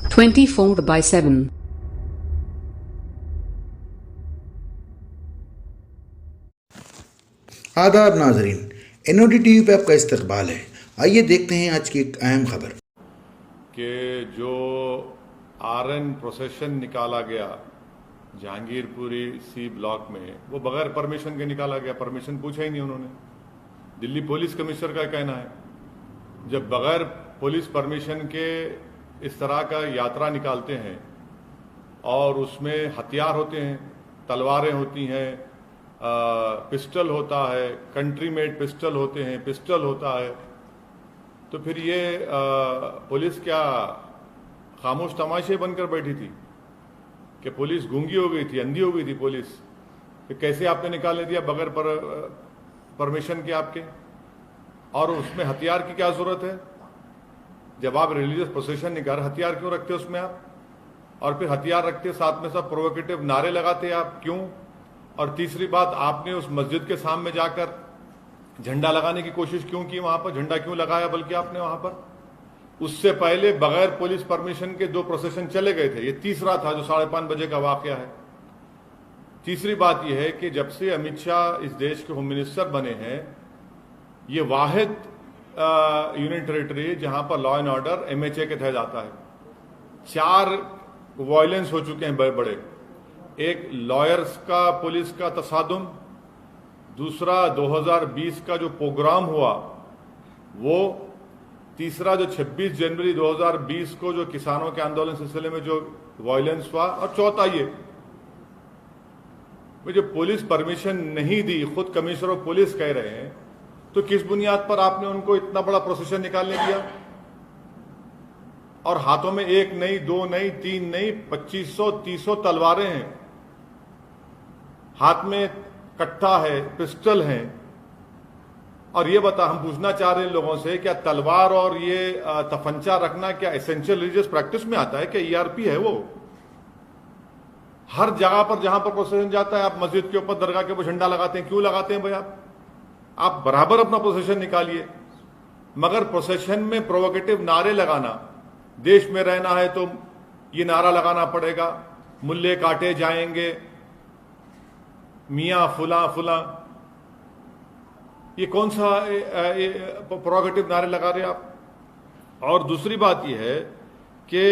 24/7। आदाब नाजरीन, NOD TV पे आपका इस्तकबाल है। आइए देखते हैं आज की एक अहम खबर कि जो RN प्रोसेशन निकाला गया जहांगीरपुरी C ब्लॉक में, वो बगैर परमिशन के निकाला गया। परमिशन पूछा ही नहीं उन्होंने। दिल्ली पुलिस कमिश्नर का कहना है, जब बगैर पुलिस परमिशन के इस तरह का यात्रा निकालते हैं और उसमें हथियार होते हैं, तलवारें होती हैं, पिस्टल होता है, कंट्री मेड पिस्टल होते हैं, पिस्टल होता है, तो फिर ये पुलिस क्या खामोश तमाशे बनकर बैठी थी कि पुलिस गूंगी हो गई थी, अंधी हो गई थी पुलिस? फिर कैसे आपने निकालने दिया बगैर परमिशन के आपके? और उसमें हथियार की क्या जरूरत है? जब आप रिलीजियस प्रोसेशन निकाल, हथियार क्यों रखते उसमें आप? और फिर हथियार रखते साथ में सब प्रोवोकेटिव नारे लगाते आप, क्यों? और तीसरी बात, आपने उस मस्जिद के सामने जाकर झंडा लगाने की कोशिश क्यों की? वहां पर झंडा क्यों लगाया बल्कि आपने वहां पर? उससे पहले बगैर पुलिस परमिशन के 2 प्रोसेशन चले गए थे। ये तीसरा था जो 5:30 बजे का वाकया है। तीसरी बात यह है कि जब से अमित शाह इस देश के होम मिनिस्टर बने हैं, ये वाहिद यूनियन टेरिटरी जहां पर लॉ एंड ऑर्डर MHA के तहत आता है। 4 वायलेंस हो चुके हैं बड़े बड़े। एक लॉयर्स का पुलिस का तसादुम, दूसरा 2020 का जो प्रोग्राम हुआ वो, तीसरा जो 26 जनवरी 2020 को जो किसानों के आंदोलन सिलसिले में जो वायलेंस हुआ, और चौथा ये जो पुलिस परमिशन नहीं दी, खुद कमिश्नर ऑफ पुलिस कह रहे हैं, तो किस बुनियाद पर आपने उनको इतना बड़ा प्रोसेशन निकालने दिया? और हाथों में 1 नहीं, 2 नहीं, 3 नहीं, 2500-3000 तलवारें हैं, हाथ में कट्टा है, पिस्टल है। और ये हम पूछना चाह रहे हैं लोगों से, क्या तलवार और ये तफंचा रखना क्या एसेंशियल रिलीजियस प्रैक्टिस में आता है? क्या ERP है वो? हर जगह पर जहां पर प्रोसेशन जाता है, आप मस्जिद के ऊपर, दरगाह के ऊपर झंडा लगाते हैं, क्यों लगाते हैं भाई? आप बराबर अपना प्रोसेशन निकालिए, मगर प्रोसेशन में प्रोवोकेटिव नारे लगाना, देश में रहना है तो ये नारा लगाना पड़ेगा, मुल्ले काटे जाएंगे, मियां फुला फुला, ये कौन सा प्रोवोकेटिव नारे लगा रहे आप? और दूसरी बात यह है कि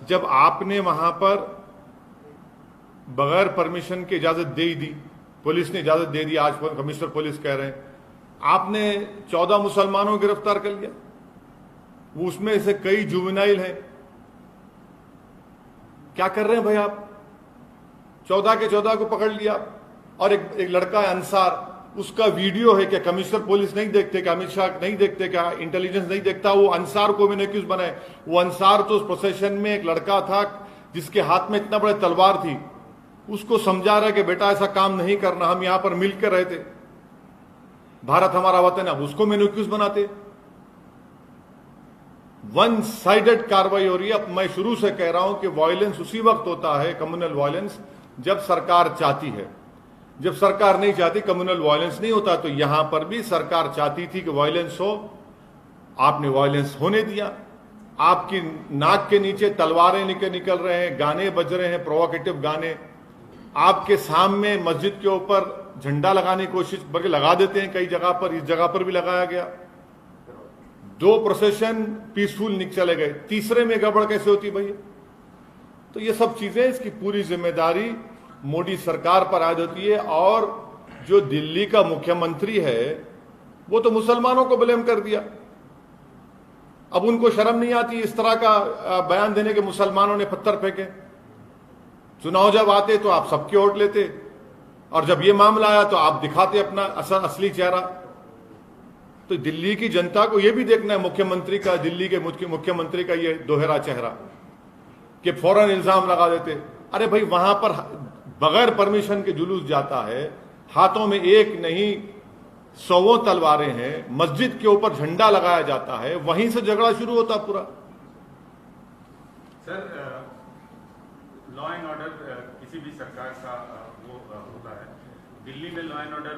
जब आपने वहां पर बगैर परमिशन की इजाजत दे दी, पुलिस ने इजाजत दे दी, आज कमिश्नर पुलिस कह रहे हैं, आपने 14 मुसलमानों को गिरफ्तार कर लिया, वो उसमें से कई जुवेनाइल हैं। क्या कर रहे हैं भाई आप? 14 के 14 को पकड़ लिया। और एक लड़का है अंसार, उसका वीडियो है। क्या कमिश्नर पुलिस नहीं देखते? क्या अमित शाह नहीं देखते? क्या इंटेलिजेंस नहीं देखता? वो अंसार को भी नहीं क्यों बनाए? वो अंसार तो उस प्रोसेशन में एक लड़का था जिसके हाथ में इतना बड़ा तलवार थी, उसको समझा रहा है कि बेटा ऐसा काम नहीं करना, हम यहां पर मिलकर रहते, भारत हमारा वतन है, उसको मैंने क्यों बनाते? वन साइडेड कार्रवाई हो रही है। अब मैं शुरू से कह रहा हूं कि वायलेंस उसी वक्त होता है, कम्युनल वायलेंस, जब सरकार चाहती है। जब सरकार नहीं चाहती, कम्युनल वायलेंस नहीं होता। तो यहां पर भी सरकार चाहती थी कि वायलेंस हो, आपने वायलेंस होने दिया। आपकी नाक के नीचे तलवारें निकल रहे हैं, गाने बज रहे हैं, प्रोवोकेटिव गाने, आपके सामने मस्जिद के ऊपर झंडा लगाने की कोशिश, बल्कि लगा देते हैं कई जगह पर, इस जगह पर भी लगाया गया। 2 प्रोसेशन पीसफुल चले गए, तीसरे में गड़बड़ कैसे होती भैया? तो ये सब चीजें, इसकी पूरी जिम्मेदारी मोदी सरकार पर आयद होती है। और जो दिल्ली का मुख्यमंत्री है वो तो मुसलमानों को ब्लेम कर दिया। अब उनको शर्म नहीं आती इस तरह का बयान देने के? मुसलमानों ने पत्थर फेंके। चुनाव जब आते तो आप सबके वोट लेते, और जब ये मामला आया तो आप दिखाते अपना असली चेहरा। तो दिल्ली की जनता को यह भी देखना है मुख्यमंत्री का, दिल्ली के मुख्यमंत्री का ये दोहरा चेहरा, कि फौरन इल्जाम लगा देते। अरे भाई, वहां पर बगैर परमिशन के जुलूस जाता है, हाथों में 1 नहीं 100 तलवारें हैं, मस्जिद के ऊपर झंडा लगाया जाता है, वहीं से झगड़ा शुरू होता पूरा। सर, लॉ एंड ऑर्डर किसी भी सरकार का वो होता है। दिल्ली में लॉ एंड ऑर्डर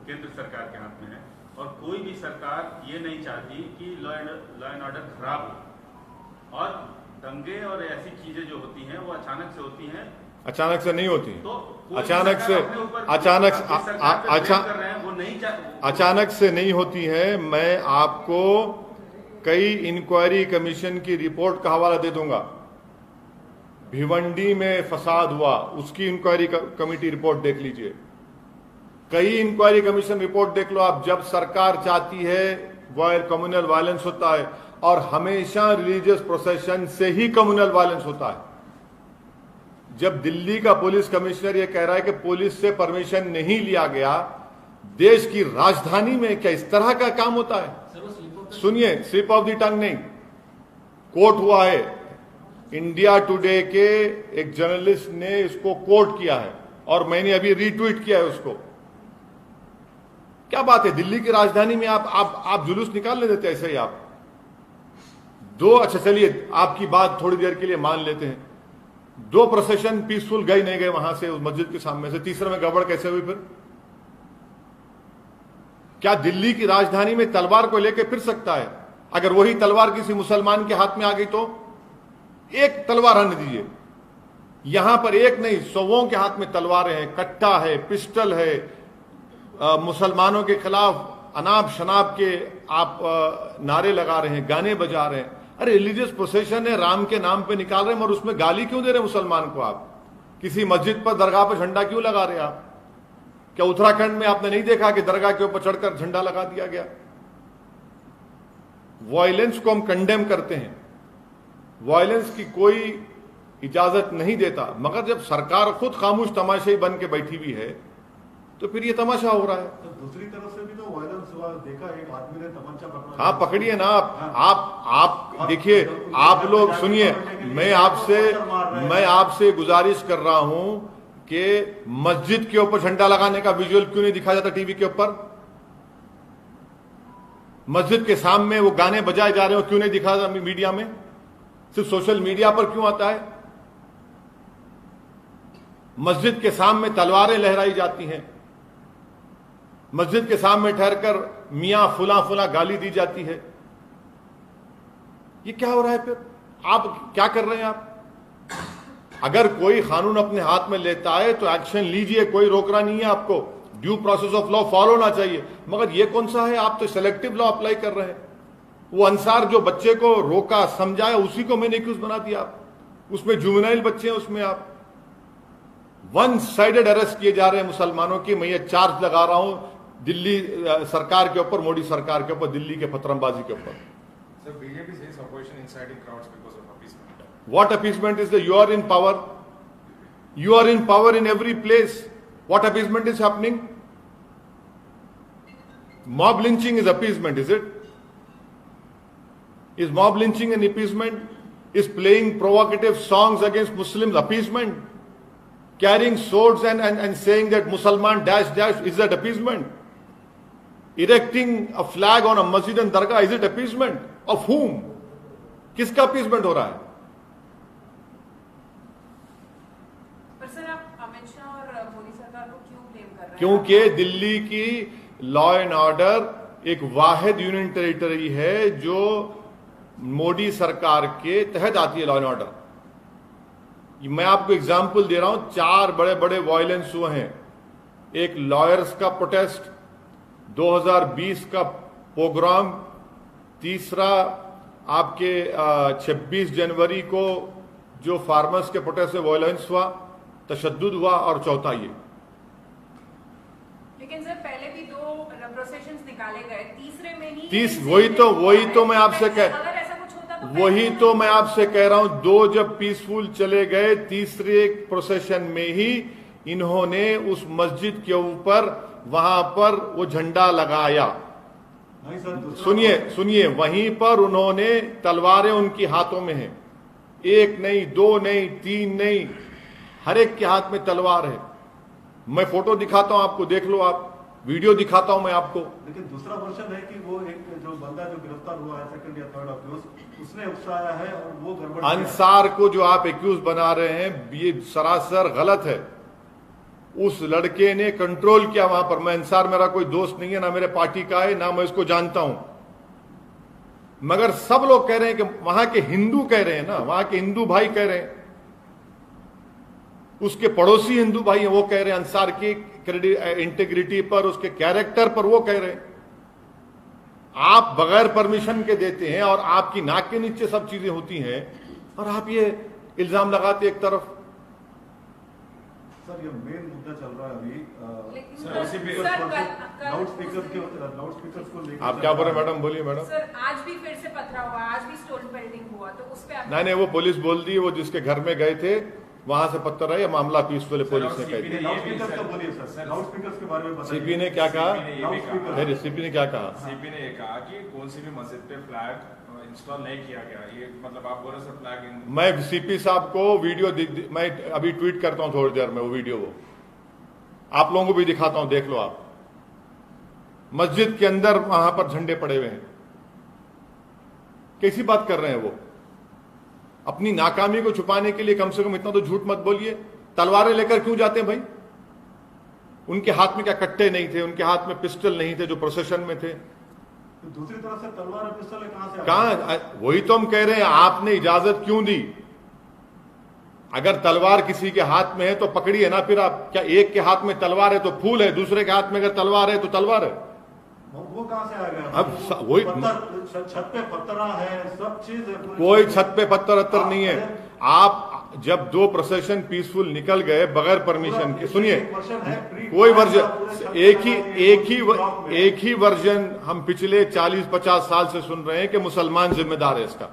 केंद्र सरकार के हाथ में है, और कोई भी सरकार ये नहीं चाहती कि लॉ एंड ऑर्डर खराब हो, और दंगे और ऐसी चीजें जो होती हैं वो अचानक से होती हैं। अचानक से नहीं होती, तो अचानक से अचानक से नहीं होती है। मैं आपको कई इंक्वायरी कमीशन की रिपोर्ट का हवाला दे दूंगा। भिवंडी में फसाद हुआ, उसकी इंक्वायरी कमेटी रिपोर्ट देख लीजिए। कई इंक्वायरी कमीशन रिपोर्ट देख लो आप। जब सरकार चाहती है कम्युनल वायलेंस होता है, और हमेशा रिलीजियस प्रोसेशन से ही कम्युनल वायलेंस होता है। जब दिल्ली का पुलिस कमिश्नर यह कह रहा है कि पुलिस से परमिशन नहीं लिया गया, देश की राजधानी में क्या इस तरह का काम होता है? सुनिए, स्लिप ऑफ द टंग नहीं, कोर्ट हुआ है। इंडिया टुडे के एक जर्नलिस्ट ने इसको कोट किया है और मैंने अभी रीट्वीट किया है उसको। क्या बात है, दिल्ली की राजधानी में आप जुलूस निकालने देते ऐसे ही आप दो? अच्छा चलिए, आपकी बात थोड़ी देर के लिए मान लेते हैं। 2 प्रोसेशन पीसफुल गए नहीं गए वहां से, उस मस्जिद के सामने से, तीसरे में गड़बड़ कैसे हुई? फिर क्या दिल्ली की राजधानी में तलवार को लेकर फिर सकता है? अगर वही तलवार किसी मुसलमान के हाथ में आ गई तो एक तलवार आने दीजिए। यहां पर एक नहीं, 100 के हाथ में तलवारें हैं, कट्टा है, पिस्टल है, मुसलमानों के खिलाफ अनाप शनाप के आप नारे लगा रहे हैं, गाने बजा रहे हैं। अरे रिलीजियस प्रोसेशन है, राम के नाम पे निकाल रहे हैं, और उसमें गाली क्यों दे रहे हैं मुसलमान को? आप किसी मस्जिद पर, दरगाह पर झंडा क्यों लगा रहे हैं आप? क्या उत्तराखंड में आपने नहीं देखा कि दरगाह के ऊपर चढ़कर झंडा लगा दिया गया? वायलेंस को हम कंडेम करते हैं, वायलेंस की कोई इजाजत नहीं देता, मगर जब सरकार खुद खामोश तमाशाई बन के बैठी हुई है तो फिर ये तमाशा हो रहा है। तो दूसरी तरफ से भी तो वायलेंस हुआ, देखा एक आदमी ने तमंचा पकड़ा। हाँ, पकड़िए ना आप देखिए, आप लोग सुनिए, मैं आपसे गुजारिश कर रहा हूं कि मस्जिद के ऊपर झंडा लगाने का विजुअल क्यों नहीं दिखाया जाता टीवी के ऊपर? मस्जिद के सामने वो गाने बजाए जा रहे हो, क्यों नहीं दिखाया जाता मीडिया में? सिर्फ सोशल मीडिया पर क्यों आता है? मस्जिद के सामने तलवारें लहराई जाती हैं, मस्जिद के सामने ठहरकर मियां फुला फुला गाली दी जाती है। ये क्या हो रहा है? फिर आप क्या कर रहे हैं? आप अगर कोई कानून अपने हाथ में लेता है तो एक्शन लीजिए, कोई रोक रहा नहीं है आपको। Due process of law follow होना चाहिए, मगर ये कौन सा है? आप तो सिलेक्टिव लॉ अप्लाई कर रहे हैं। वो अंसार जो बच्चे को रोका समझाया, उसी को मैंने एक्यूज बना दिया आप। उसमें जुवेनाइल बच्चे हैं, उसमें आप वन साइडेड अरेस्ट किए जा रहे हैं मुसलमानों की। मैं ये चार्ज लगा रहा हूं दिल्ली सरकार के ऊपर, मोदी सरकार के ऊपर, दिल्ली के फतरमबाजी के ऊपर। Sir, BJP says opposition inciting crowds because of appeasement. What appeasement is that? You are in power. You are in power in every place. What appeasement is happening? Mob lynching is appeasement, is it? Is mob lynching an appeasement? Is playing provocative songs against Muslims appeasement? Carrying swords and saying that Musalman dash dash, is that appeasement? Erecting a flag on a masjid and dargah, is it appeasement? Of whom? किसका appeasement हो रहा है? पर sir, आप अमित शाह और मोदी सरकार को क्यों ब्लेम कर रहे हैं? क्योंकि दिल्ली की लॉ एंड ऑर्डर एक वाहिद यूनियन टेरिटरी है जो मोदी सरकार के तहत आती है। लॉ एंड ऑर्डर, मैं आपको एग्जाम्पल दे रहा हूं। 4 बड़े बड़े वायलेंस हुए हैं। एक लॉयर्स का प्रोटेस्ट, 2020 का प्रोग्राम, तीसरा आपके 26 जनवरी को जो फार्मर्स के प्रोटेस्ट से वायलेंस हुआ, तशद्दुद हुआ, और चौथा ये। लेकिन सर, पहले भी 2 प्रोसेशंस निकाले गए, तीसरे में ही वही तो मैं आपसे कह रहा हूं 2 जब पीसफुल चले गए, तीसरे प्रोसेशन में ही इन्होंने उस मस्जिद के ऊपर वहां पर वो झंडा लगाया। नहीं सर, सुनिए, वहीं पर उन्होंने तलवारें उनकी हाथों में हैं, 1 नहीं, 2 नहीं, 3 नहीं, हर एक के हाथ में तलवार है। मैं फोटो दिखाता हूं आपको, देख लो आप, वीडियो दिखाता हूं मैं आपको। लेकिन दूसरा वर्जन है कि वो एक जो बंदा जो गिरफ्तार हुआ है, सेकंड या थर्ड अक्यूज, उसने उकसाया है और वो गड़बड़। अंसार को जो आप एक्यूज बना रहे हैं, ये सरासर गलत है। उस लड़के ने कंट्रोल किया वहां पर। मैं अंसार मेरा कोई दोस्त नहीं है, ना मेरे पार्टी का है, ना मैं इसको जानता हूं, मगर सब लोग कह रहे हैं कि वहां के हिंदू कह रहे हैं ना, वहां के हिंदू भाई कह रहे हैं, उसके पड़ोसी हिंदू भाई हैं, वो कह रहे हैं अंसार की इंटीग्रिटी पर, उसके कैरेक्टर पर वो कह रहे हैं। आप बगैर परमिशन के देते हैं और आपकी नाक के नीचे सब चीजें होती हैं और आप ये इल्जाम लगाते एक तरफ। सर ये मेन मुद्दा चल रहा है अभी लेकिन सर, उसी पे- लाउड स्पीकर को लेकर आप क्या बोल रहे हैं मैडम, बोलिए मैडम। सर आज भी फिर से पथराव हुआ, आज भी स्टोन पेल्टिंग हुआ, तो उस पे आप नहीं, वो पुलिस बोल दी, वो जिसके घर में गए थे वहां से पत्थर है, ये मामला पीसफुल पुलिस ने कह दिया। लाउड स्पीकर का बोलिए सर, लाउड स्पीकर के बारे में बताइए। सीपी ने क्या कहा? सीपी ने ये भी कहा। नहीं, सीपी ने क्या कहा? सीपी ने ये कहा कि कौन सी भी मस्जिद पे फ्लैग इंस्टॉल नहीं किया गया। ये मतलब आप बोल रहे सर फ्लैग मैं सीपी साहब को वीडियो मैं अभी ट्वीट करता हूं थोड़ी देर में, वो वीडियो वो आप लोगों को भी दिखाता हूं, देख लो आप। मस्जिद के अंदर वहां पर झंडे पड़े हुए हैं, कैसी बात कर रहे हैं वो? अपनी नाकामी को छुपाने के लिए कम से कम इतना तो झूठ मत बोलिए। तलवारें लेकर क्यों जाते हैं भाई? उनके हाथ में क्या कट्टे नहीं थे? उनके हाथ में पिस्टल नहीं थे जो प्रोसेशन में थे? तो दूसरी तरफ से तलवार और पिस्टल कहां से कहां? वही तो हम कह रहे हैं, आपने इजाजत क्यों दी? अगर तलवार किसी के हाथ में है तो पकड़िए ना। फिर आप क्या, एक के हाथ में तलवार है तो फूल है, दूसरे के हाथ में अगर तलवार है तो तलवार है। वो कहां से आ गया? अब वही छत पे पत्थर है, सब चीज है, कोई छत पे पत्थर अत्तर नहीं है। आप जब दो प्रोसेशन पीसफुल निकल गए बगैर परमिशन के, सुनिए, कोई वर्जन एक ही वर्जन हम पिछले 40-50 साल से सुन रहे हैं कि मुसलमान जिम्मेदार है इसका,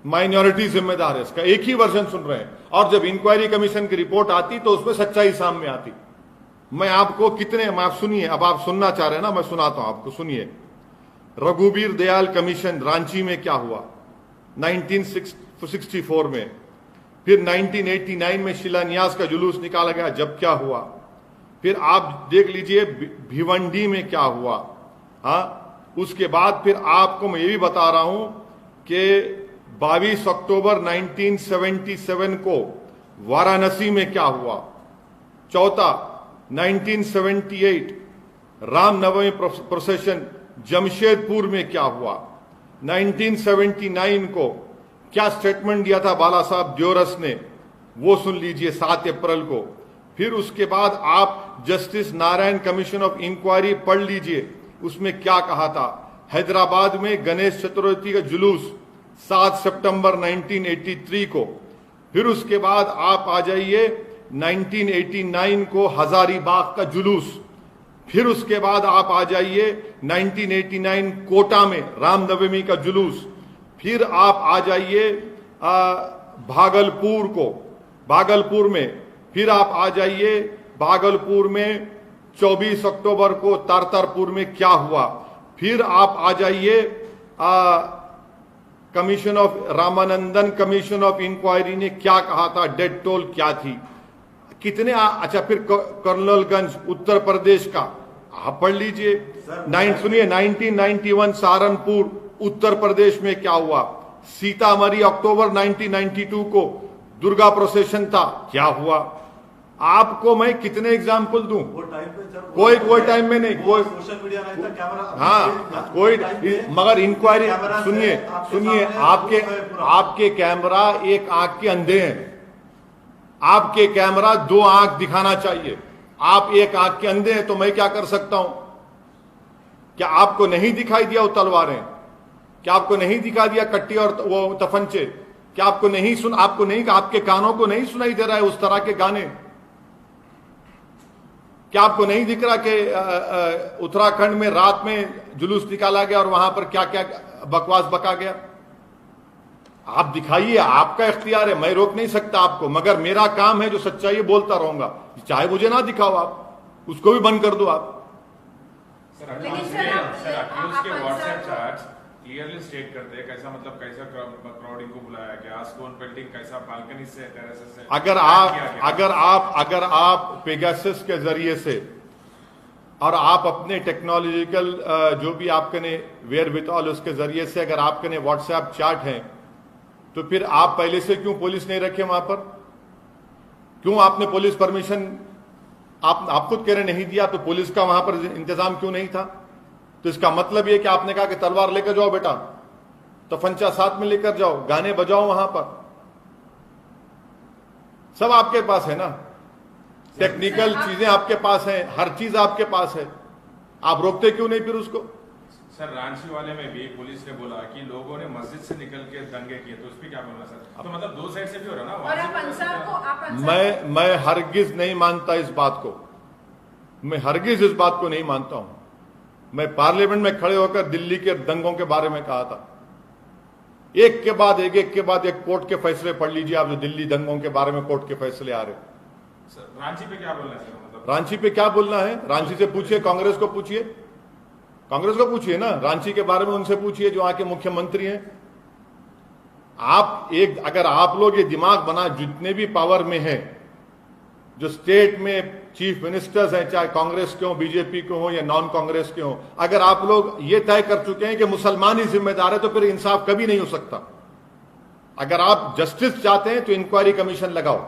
माइनॉरिटी जिम्मेदार है इसका, एक ही वर्जन सुन रहे हैं। और जब इंक्वायरी कमीशन की रिपोर्ट आती तो उसमें सच्चाई सामने आती। मैं आपको आप सुनिए, अब आप सुनना चाह रहे हैं ना, मैं सुनाता हूं आपको, सुनिए। रघुवीर दयाल कमीशन रांची में क्या हुआ 1964 में, फिर 1989 में शिलान्यास का जुलूस निकाला गया, जब क्या हुआ, फिर आप देख लीजिए भिवंडी में क्या हुआ। हाँ, उसके बाद फिर आपको मैं ये भी बता रहा हूं कि 22 अक्टूबर 1977 को वाराणसी में क्या हुआ। चौथा, 1978 रामनवमी प्रोसेशन जमशेदपुर में क्या हुआ। 1979 को क्या स्टेटमेंट दिया था बाला साहब द्योरस ने, वो सुन लीजिए 7 अप्रैल को। फिर उसके बाद आप justice Narayan commission of inquiry पढ़ लीजिए, उसमें क्या कहा था। हैदराबाद में गणेश चतुर्थी का जुलूस 7 सितंबर 1983 को। फिर उसके बाद आप आ जाइए 1989 को हजारीबाग का जुलूस। फिर उसके बाद आप आ जाइए 1989 कोटा में रामनवमी का जुलूस। फिर आप आ जाइए भागलपुर को, भागलपुर में फिर आप आ जाइए भागलपुर में 24 अक्टूबर को तारतारपुर में क्या हुआ। फिर आप आ जाइए commission of Ramanandan commission of inquiry ने क्या कहा था, डेथ टोल क्या थी, कितने अच्छा। फिर कर्नलगंज उत्तर प्रदेश का आप पढ़ लीजिए। सुनिए 1991 सहारनपुर उत्तर प्रदेश में क्या हुआ। सीतामढ़ी अक्टूबर 1992 को दुर्गा प्रोसेशन था, क्या हुआ। आपको मैं कितने एग्जाम्पल दूं? वो टाइम पे जब कोई टाइम में नहीं, कोई सोशल मीडिया नहीं था, कैमरा हाँ कोई, मगर इंक्वायरी सुनिए आपके कैमरा एक आंख के अंधे हैं। आपके कैमरा 2 आंख दिखाना चाहिए, आप एक आंख के अंधे हैं, तो मैं क्या कर सकता हूं? क्या आपको नहीं दिखाई दिया वो तलवारें? क्या आपको नहीं दिखा दिया कट्टी और वो तफंचे? क्या आपको नहीं आपके कानों को नहीं सुनाई दे रहा है उस तरह के गाने? क्या आपको नहीं दिख रहा कि उत्तराखंड में रात में जुलूस निकाला गया और वहां पर क्या क्या बकवास बका गया? आप दिखाइए, आपका इख्तियार है, मैं रोक नहीं सकता आपको, मगर मेरा काम है जो सच्चाई बोलता रहूंगा। चाहे मुझे ना दिखाओ, आप उसको भी बंद कर दो। आप सर लेकिन अक्यूज सर, आप- के आप WhatsApp answer- chats clearly state करते हैं कैसा, मतलब कैसा क्राउडिंग को बुलाया गया, स्टोन पेल्टिंग कैसा, बालकनी से टेरेस से अगर आप पेगासस के जरिए से और आप अपने टेक्नोलॉजिकल जो भी आपके ने वेयर विथ ऑल उसके जरिए से अगर आपके ने व्हाट्सएप चैट हैं, तो फिर आप पहले से क्यों पुलिस नहीं रखे वहां पर? क्यों आपने पुलिस परमिशन आप खुद कह रहे नहीं दिया, तो पुलिस का वहां पर इंतजाम क्यों नहीं था? तो इसका मतलब यह कि आपने कहा कि तलवार लेकर जाओ बेटा, तो फंचा साथ में लेकर जाओ, गाने बजाओ वहां पर, सब आपके पास है ना, टेक्निकल चीजें आपके पास हैं, हर चीज आपके पास है, आप रोकते क्यों नहीं फिर उसको? सर रांची वाले में भी पुलिस ने बोला कि लोगों ने मस्जिद से निकल के दंगे किए, तो उस पर क्या बोलना सर? तो मतलब दो साइड से भी हो रहा ना। और आप अंसार को मैं हरगिज नहीं मानता इस बात को, मैं हरगिज इस बात को नहीं मानता हूं। मैं पार्लियामेंट में खड़े होकर दिल्ली के दंगों के बारे में कहा था, एक के बाद एक कोर्ट के फैसले पढ़ लीजिए आप, जो दिल्ली दंगों के बारे में कोर्ट के फैसले आ रहे। सर रांची पे क्या बोलना है सर? मतलब रांची पे क्या बोलना है? रांची से पूछिए, कांग्रेस को पूछिए, कांग्रेस को पूछिए ना, रांची के बारे में उनसे पूछिए जो आके मुख्यमंत्री हैं। अगर आप लोग ये दिमाग बना, जितने भी पावर में है, जो स्टेट में चीफ मिनिस्टर्स हैं, चाहे कांग्रेस के हो, बीजेपी के हो या नॉन कांग्रेस के हो, अगर आप लोग ये तय कर चुके हैं कि मुसलमान ही जिम्मेदार है, तो फिर इंसाफ कभी नहीं हो सकता। अगर आप जस्टिस चाहते हैं तो इंक्वायरी कमीशन लगाओ,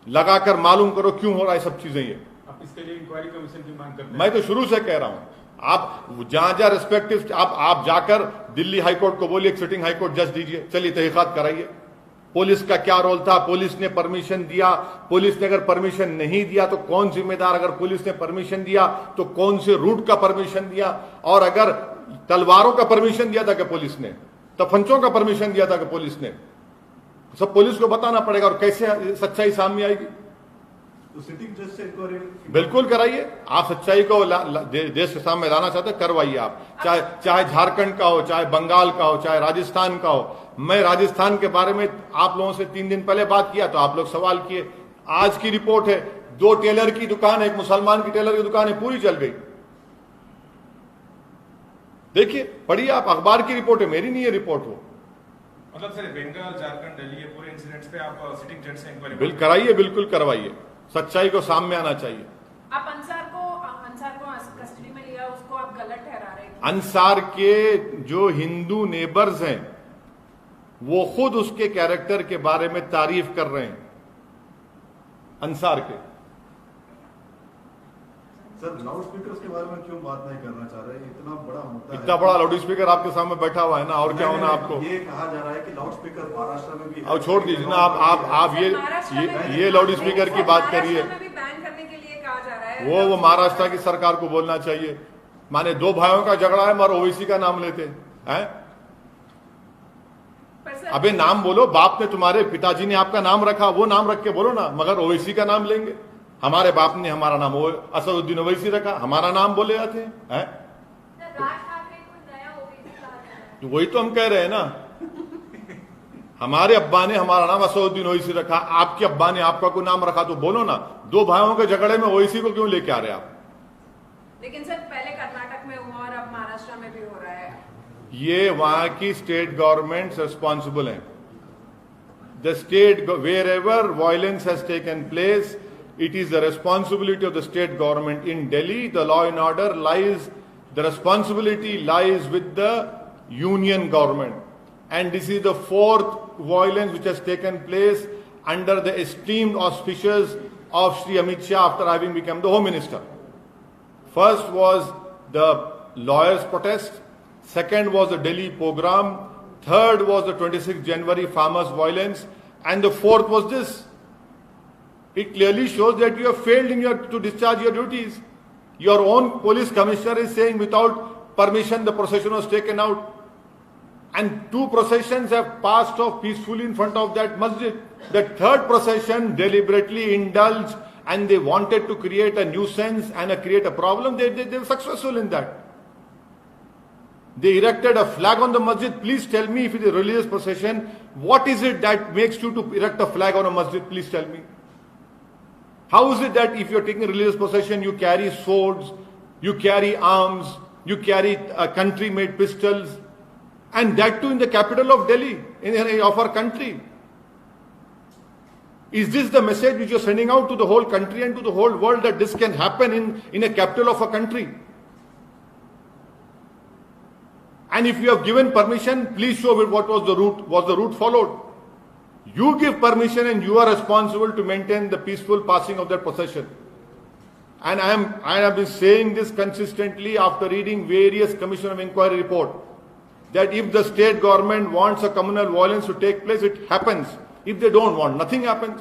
लगाकर मालूम करो क्यों हो रहा है सब चीजें। ये आप इसके लिए इंक्वायरी कमीशन की मांग करते हैं? मैं तो शुरू से कह रहा हूं, आप जहां रिस्पेक्टिव आप जाकर दिल्ली हाईकोर्ट को बोलिए, सिटिंग हाईकोर्ट जज दीजिए, चलिए तहकीकात कराइए, पुलिस का क्या रोल था, पुलिस ने परमिशन दिया, पुलिस ने अगर परमिशन नहीं दिया तो कौन जिम्मेदार, अगर पुलिस ने परमिशन दिया तो कौन से रूट का परमिशन दिया, और अगर तलवारों का परमिशन दिया था कि पुलिस ने, तफंचों का परमिशन दिया था कि पुलिस ने, सब पुलिस को बताना पड़ेगा, और कैसे सच्चाई सामने आएगी? तो सिटिंग जज से इंक्वायरी बिल्कुल कराइए। आप सच्चाई को देश के सामने लाना चाहते हैं, करवाइए आप, चाहे झारखंड का हो, चाहे बंगाल का हो, चाहे राजस्थान का हो। मैं राजस्थान के बारे में आप लोगों से 3 दिन पहले बात किया तो आप लोग सवाल किए, आज की रिपोर्ट है, 2 टेलर की दुकान है, एक मुसलमान की टेलर की दुकान है, पूरी चल गई। देखिए, पढ़िए आप, अखबार की रिपोर्ट है, मेरी नहीं है रिपोर्ट वो। मतलब सर बंगाल, झारखंड, दिल्ली के पूरे इंसिडेंट्स पे आप सिटिंग जज से इंक्वायरी बिल कराइए, बिल्कुल करवाइए, सच्चाई को सामने आना चाहिए। आप अंसार को कस्टडी में लिया, उसको आप गलत ठहरा रहे हैं। अंसार के जो हिंदू नेबर्स हैं वो खुद उसके कैरेक्टर के बारे में तारीफ कर रहे हैं, अंसार के। सर लाउड स्पीकर के बारे में क्यों बात नहीं करना चाह रहे? इतना बड़ा मुद्दा है, इतना बड़ा लाउड स्पीकर आपके सामने बैठा हुआ है ना, और क्या होना आपको? ये कहा जा रहा है कि लाउड स्पीकर महाराष्ट्र में भी है। अब छोड़ दीजिए ना आप ये लाउड स्पीकर की बात करिए, महाराष्ट्र में भी बैन करने के लिए कहा जा रहा है। वो महाराष्ट्र की सरकार को बोलना चाहिए। माने 2 भाइयों का झगड़ा है, मगर ओवैसी का नाम लेते हैं। अबे नाम बोलो, बाप ने, तुम्हारे पिताजी ने आपका नाम रखा, वो नाम रख के बोलो ना, मगर ओवैसी का नाम लेंगे। हमारे बाप ने हमारा नाम असदुद्दीन ओवैसी रखा, हमारा नाम बोले जाते हैं। वही तो हम कह रहे हैं ना, हमारे अब्बा ने हमारा नाम असदुद्दीन ओवैसी रखा, आपके अब्बा ने आपका कोई नाम रखा, तो बोलो ना। 2 भाइयों के झगड़े में ओवैसी को क्यों लेके आ रहे आप? लेकिन सर पहले कर्नाटक में हुआ और अब महाराष्ट्र में भी हो रहा है। ये वहां की स्टेट गवर्नमेंट रिस्पॉन्सिबल है। The state, wherever violence has taken place, it is the responsibility of the state government. In Delhi, the law and order lies, the responsibility lies with the union government. And this is the 4th violence which has taken place under the esteemed auspices of Shri Amit Shah after having become the Home Minister. First was the lawyers' protest, second was the Delhi pogrom, third was the 26th January farmers' violence, and the 4th was this. It clearly shows that you have failed to discharge your duties. Your own police commissioner is saying without permission the procession was taken out. And 2 processions have passed off peacefully in front of that masjid. The 3rd procession deliberately indulged and they wanted to create a nuisance and create a problem. They were successful in that. They erected a flag on the masjid. Please tell me, if it is a religious procession, what is it that makes you to erect a flag on a masjid? Please tell me. How is it that if you're taking a religious procession, you carry swords, you carry arms, you carry country-made pistols, and that too in the capital of Delhi, of our country? Is this the message which you're sending out to the whole country and to the whole world, that this can happen in a capital of a country? And if you have given permission, please show what was the route. Was the route followed? You give permission and you are responsible to maintain the peaceful passing of that procession. And I have been saying this consistently after reading various Commission of Inquiry report, that if the state government wants a communal violence to take place, it happens. If they don't want, nothing happens.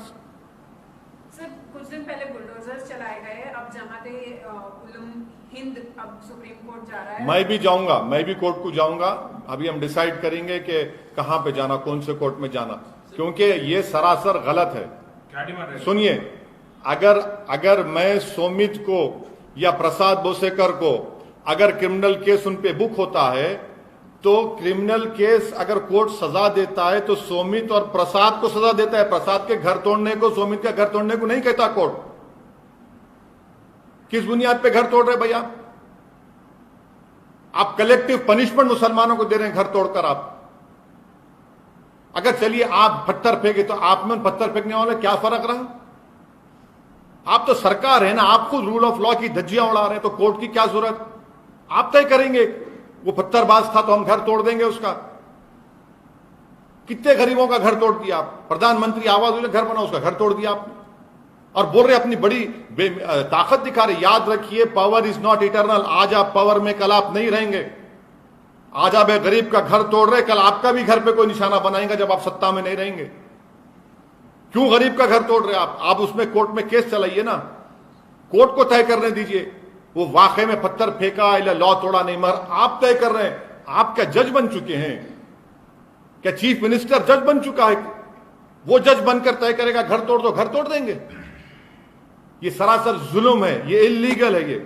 Sir कुछ दिन पहले bulldozers चलाए गए, अब जमाते उलम हिंद अब supreme court जा रहा है। मैं भी जाऊंगा, मैं भी कोर्ट को जाऊंगा। अभी हम डिसाइड करेंगे कि कहां पे जाना, कौन से कोर्ट में जाना, क्योंकि ये सरासर गलत है। क्या डिमांड है? सुनिए, अगर मैं सोमित को या प्रसाद बोसेकर को अगर क्रिमिनल केस उन पे बुक होता है, तो क्रिमिनल केस अगर कोर्ट सजा देता है तो सोमित और प्रसाद को सजा देता है। प्रसाद के घर तोड़ने को, सोमित का घर तोड़ने को नहीं कहता कोर्ट। किस बुनियाद पे घर तोड़ रहे भैया? आप कलेक्टिव पनिशमेंट मुसलमानों को दे रहे हैं घर तोड़कर। आप अगर चलिए आप पत्थर फेंके तो आप में पत्थर फेंकने वाले क्या फर्क रहा? आप तो सरकार है ना, आप खुद रूल ऑफ लॉ की धज्जियां उड़ा रहे हैं, तो कोर्ट की क्या जरूरत? आप तय करेंगे। वो पत्थरबाज था तो हम घर तोड़ देंगे उसका। कितने गरीबों का घर तोड़ दिया आप? प्रधानमंत्री आवास योजना घर बना, उसका घर तोड़ दिया आपने, और बोल रहे अपनी बड़ी ताकत दिखा रहे। याद रखिए, पावर इज नॉट इटर्नल। आज आप पावर में, कल आप नहीं रहेंगे। आज आप एक गरीब का घर तोड़ रहे, कल आपका भी घर पे कोई निशाना बनाएगा जब आप सत्ता में नहीं रहेंगे। क्यों गरीब का घर तोड़ रहे आप? आप उसमें कोर्ट में केस चलाइए ना, कोर्ट को तय करने दीजिए वो वाकई में पत्थर फेंका या लॉ तोड़ा नहीं, मगर आप तय कर रहे हैं। आप क्या जज बन चुके हैं? क्या चीफ मिनिस्टर जज बन चुका है? वो जज बनकर तय करेगा घर तोड़ दो, घर तोड़ देंगे। ये सरासर जुल्म है, ये इलीगल है ये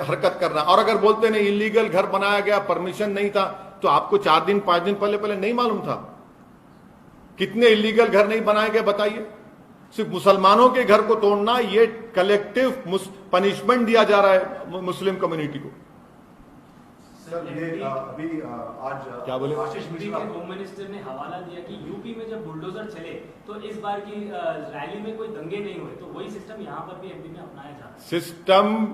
हरकत करना। और अगर बोलते नहीं इलीगल घर बनाया गया, परमिशन नहीं था, तो आपको 4 दिन 5 दिन पहले नहीं मालूम था? कितने इलीगल घर नहीं बनाए गए बताइए? सिर्फ मुसलमानों के घर को तोड़ना, ये कलेक्टिव पनिशमेंट दिया जा रहा है मुस्लिम कम्युनिटी को। सर ये अभी आज क्या बोले? आशीष मिश्रा के होम मिनिस्टर ने हवाला दिया कि यूपी में जब बुलडोजर चले तो इस बार की रैली में कोई दंगे नहीं हुए, तो वही सिस्टम यहाँ पर भी एमपी में अपनाया जा रहा है। सिस्टम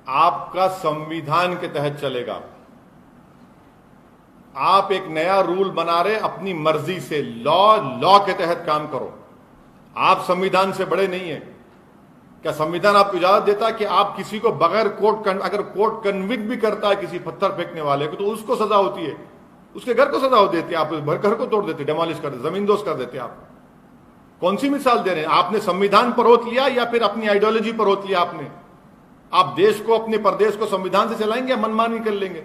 आपका संविधान के तहत चलेगा। आप एक नया रूल बना रहे अपनी मर्जी से, लॉ के तहत काम करो। आप संविधान से बड़े नहीं है। क्या संविधान आपको इजाजत देता है कि आप किसी को बगैर कोर्ट, अगर कोर्ट कन्विक्ट भी करता है किसी पत्थर फेंकने वाले को, तो उसको सजा होती है, उसके घर को सजा हो देती है, आप घर को तोड़ देते, डेमोलिश कर देते, जमींदोज कर देते आप। कौन सी मिसाल दे रहे हैं? आपने संविधान पर रोक लिया या फिर अपनी आइडियोलॉजी पर रोक लिया आपने? आप देश को, अपने प्रदेश को संविधान से चलाएंगे या मनमानी कर लेंगे?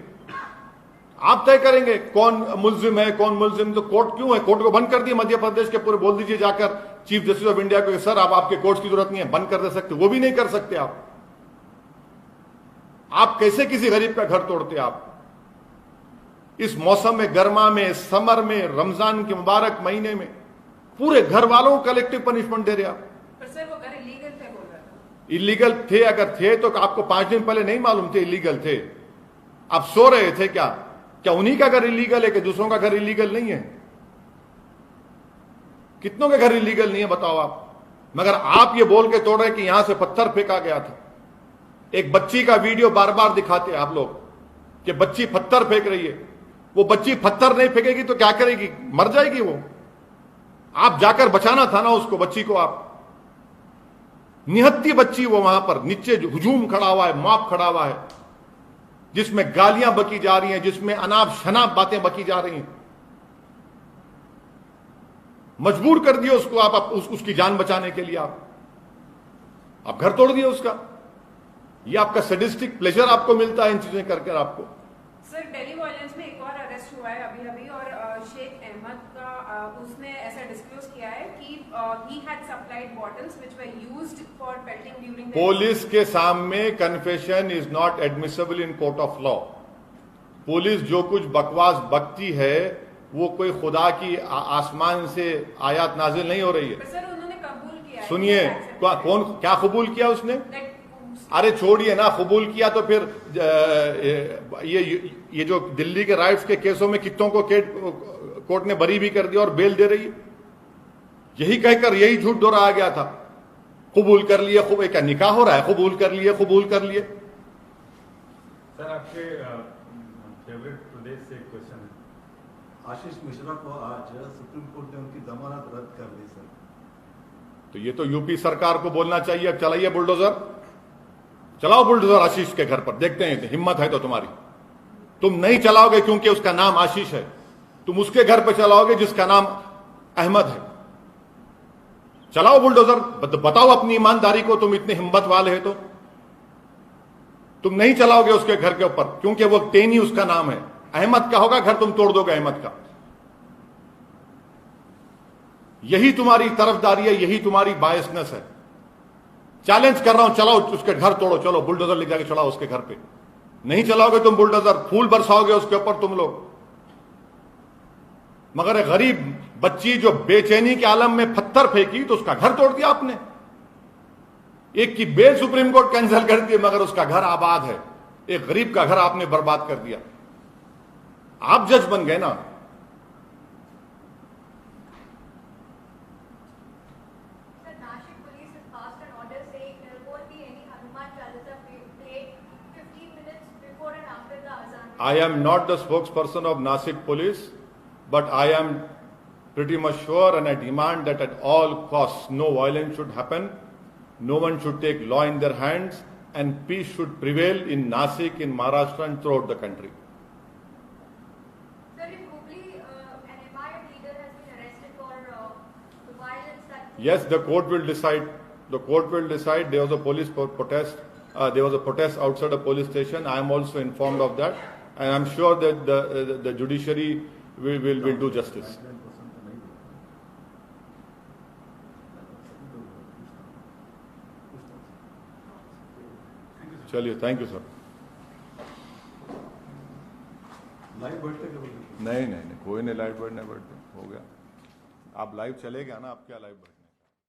आप तय करेंगे कौन मुल्जिम है, कौन मुल्जिम। तो कोर्ट क्यों है? कोर्ट को बंद कर दिए मध्य प्रदेश के पूरे। बोल दीजिए जाकर चीफ जस्टिस ऑफ इंडिया को, सर अब आपके कोर्ट की जरूरत नहीं है, बंद कर दे सकते। वो भी नहीं कर सकते आप कैसे किसी गरीब का घर तोड़ते? आप इस मौसम में, गर्मा में, समर में, रमजान के मुबारक महीने में पूरे घर वालों को कलेक्टिव पनिशमेंट दे रहे आप। पर सर वो घर इलीगल थे बोल रहा था। इलीगल थे? अगर थे तो आपको 5 दिन पहले नहीं मालूम थे इलीगल थे? आप सो रहे थे क्या? क्या उन्हीं का घर इलीगल है कि दूसरों का घर इलीगल नहीं है? कितनों के घर इलीगल नहीं है बताओ आप? मगर आप ये बोल के तोड़ रहे कि यहां से पत्थर फेंका गया था। एक बच्ची का वीडियो बार बार दिखाते हैं आप लोग कि बच्ची पत्थर फेंक रही है। वो बच्ची पत्थर नहीं फेंकेगी तो क्या करेगी? मर जाएगी वो। आप जाकर बचाना था ना उसको, बच्ची को। आप निहत्ती बच्ची वो वहां पर नीचे हुजूम खड़ा हुआ है, मॉब खड़ा हुआ है, जिसमें गालियां बकी जा रही हैं, जिसमें अनाप शनाप बातें बकी जा रही हैं। मजबूर कर दिया उसको आप उसकी जान बचाने के लिए आप घर तोड़ दिया उसका। ये आपका सैडिस्टिक प्लेजर आपको मिलता है इन चीजें करके आपको। सर दिल्ली वायलेंस में एक और अरेस्ट हुआ है अभी और शेख अहमद का उसने ऐसा डिस्क्लोज किया है कि he had supplied bottles which were used for pelting during the police के सामने confession is not admissible in court of law. Police जो कुछ बकवास बकती है वो कोई खुदा की आसमान से आयत नाजिल नहीं हो रही है। पर सर उन्होंने कबूल किया है। सुनिए, कौन क्या कबूल किया उसने? अरे छोड़िए ना, कबूल किया तो फिर ये जो दिल्ली के राइट्स के केसों में कितनों को कोर्ट ने बरी भी कर दिया और बेल दे रही है। यही कहकर यही झूठ दोहराया गया था, कबूल कर लिए। क्या निकाह हो रहा है? कबूल कर लिए, कबूल कर लिए। सर आपके फेवरेट प्रदेश से एक क्वेश्चन है। आशीष मिश्रा को आज सुप्रीम कोर्ट ने उनकी जमानत रद्द कर दी सर। तो ये तो यूपी सरकार को बोलना चाहिए, अब चलाइए बुलडोजर। चलाओ बुलडोजर आशीष के घर पर, देखते हैं हिम्मत है तो तुम्हारी। तुम नहीं चलाओगे क्योंकि उसका नाम आशीष है, तुम उसके घर पर चलाओगे जिसका नाम अहमद है। चलाओ बुलडोजर, बताओ अपनी ईमानदारी को, तुम इतने हिम्मत वाले हैं तो। तुम नहीं चलाओगे उसके घर के ऊपर क्योंकि वो टेनी उसका नाम है, अहमद का होगा घर, तुम तोड़ दोगे अहमद का। यही तुम्हारी तरफदारी है, यही तुम्हारी बायसनेस है। चैलेंज कर रहा हूं, चलाओ उसके घर तोड़ो, चलो बुलडोजर ले जाके चलाओ उसके घर पे। नहीं चलाओगे तुम बुलडोजर, फूल बरसाओगे उसके ऊपर तुम लोग। मगर एक गरीब बच्ची जो बेचैनी के आलम में पत्थर फेंकी तो उसका घर तोड़ दिया आपने। एक की बेल सुप्रीम कोर्ट कैंसिल कर दी मगर उसका घर आबाद है। एक गरीब का घर आपने बर्बाद कर दिया। आप जज बन गए ना। I am not the spokesperson of Nashik police, but I am pretty much sure and I demand that at all costs no violence should happen, no one should take law in their hands and peace should prevail in Nashik, in Maharashtra and throughout the country. Sir, in Hubli, an MIM leader has been arrested for the violence that... Yes, the court will decide. The court will decide. There was a police protest. There was a protest outside a police station. I am also informed of that. And I am sure that the judiciary will do justice. चलिए, thank you sir. Live बैठते क्या बोलते? नहीं, कोई नहीं live बैठने बैठते, हो गया। आप लाइव चले गया ना, आप क्या लाइव बैठे।